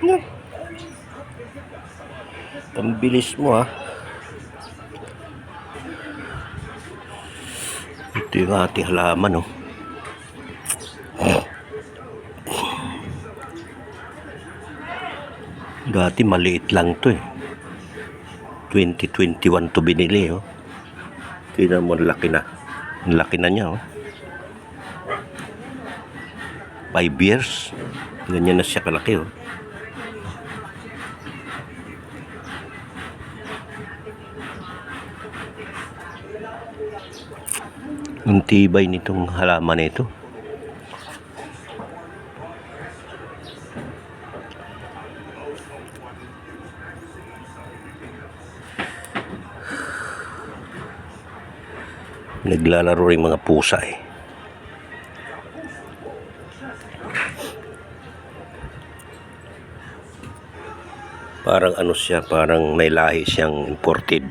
Yan. Pambilis mo ha. Ito yung ating halaman oh. Dati maliit lang to eh. 2021 to binili oh. Tingnan mo, laki na. Ang laki na niya oh. 5 years. Ganyan na siya kalaki oh. Ang tibay nitong halaman nito. Naglalaro rin mga pusa eh. Parang ano siya, parang may lahi siyang imported.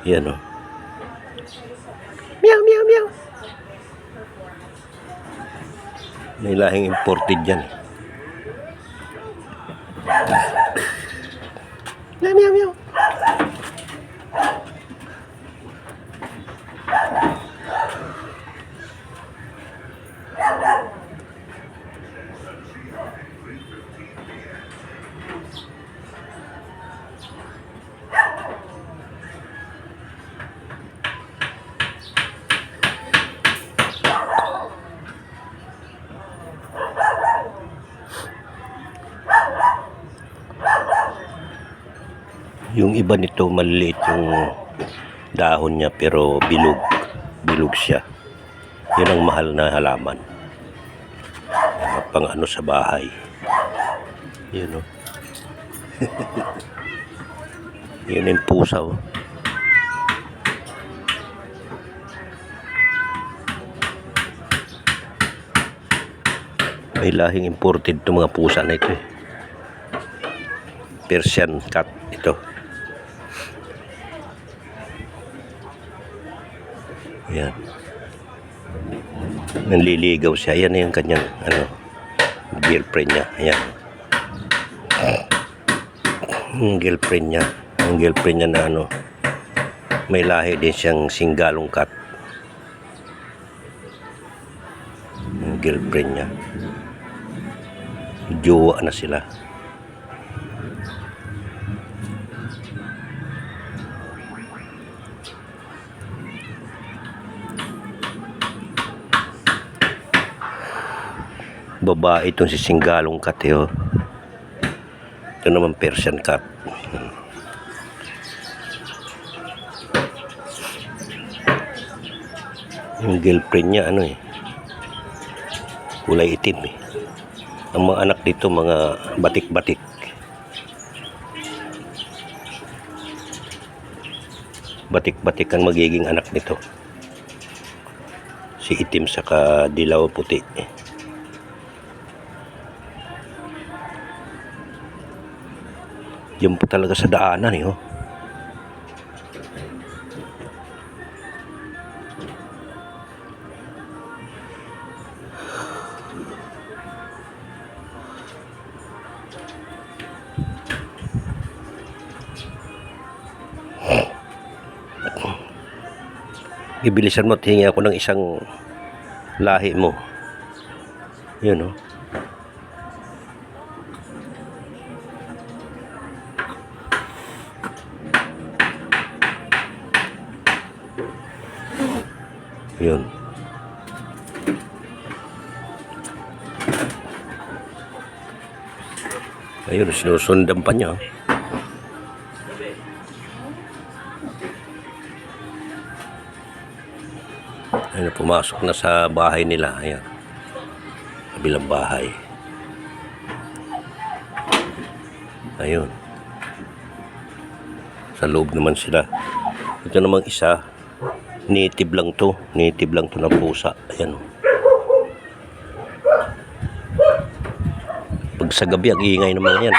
Yan oh. Meow, meow, meow. May lahing imported yan. Meow, meow, meow. Yung iba nito maliliit yung dahon niya pero bilog siya. Yun ang mahal na halaman. Pang ano sa bahay. Yun o. Yun yung pusa o. May lahing imported to mga pusa na ito eh. Persian cat ito. Yan. Nanliligaw siya. Yan yung kanyang ano, girlfriend niya. Ayan. Yung girlfriend niya. Ang girlfriend niya na ano, may lahi din siyang singgalong cat. Yung girlfriend niya. Jowa na sila. Babae itong si singgalong cat eh, oh. Ito naman Persian cat. Yung girlfriend niya ano eh, kulay itim eh. Ang mga anak dito mga batik-batik. Batik-batik ang magiging anak nito. Si itim saka dilaw puti. Diyan po talaga sa daanan eh, oh. Ibilisan mo at hingi ako ng isang lahi mo. Yun oh. Yun. Ayun, sinusundan pa niya. Ayun, pumasok na sa bahay nila. Ayan. Kabilang bahay. Ayun. Sa loob naman sila. Ito namang isa. Native lang to. Native lang to na pusa. Ayan. Pag sa gabi, ang iingay naman yan.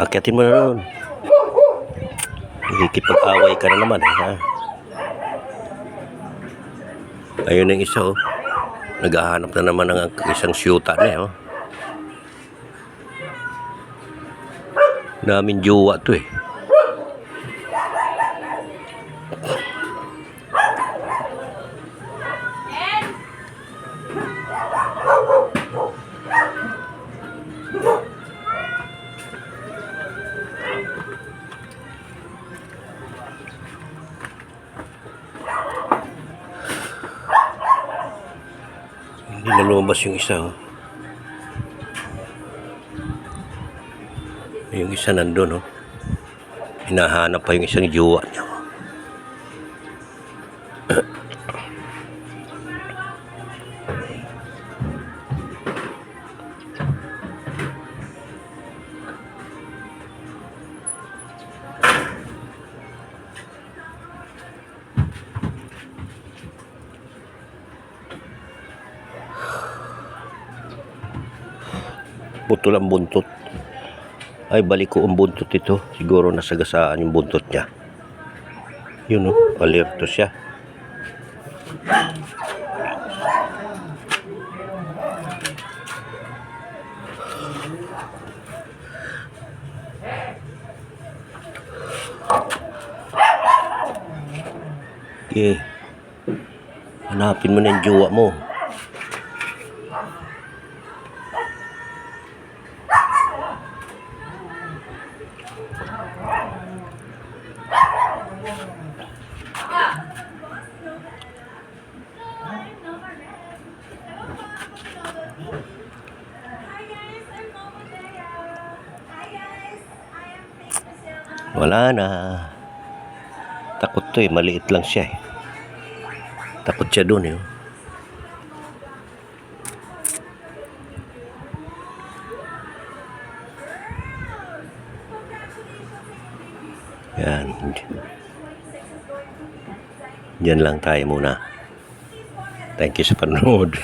Akyatin mo na ron. Nakikipag-away ka na naman eh, ha? Ayun ang isa oh. Naghahanap na naman ng isang syuta niya oh. Daming jowa to eh. Hindi na lumabas yung isa oh. Yung isa nandun oh. Hinahanap pa yung isang jowa niya. Putol ang buntot. Ay, balik ko ang buntot ito. Siguro nasagasaan yung buntot niya. Yun oh, alerto siya. Okay. Hanapin mo na yung jowa mo. Wala na. Takot to eh. Maliit lang siya eh. Takot siya dun eh. Yan. Diyan lang tayo muna. Thank you sa panonood.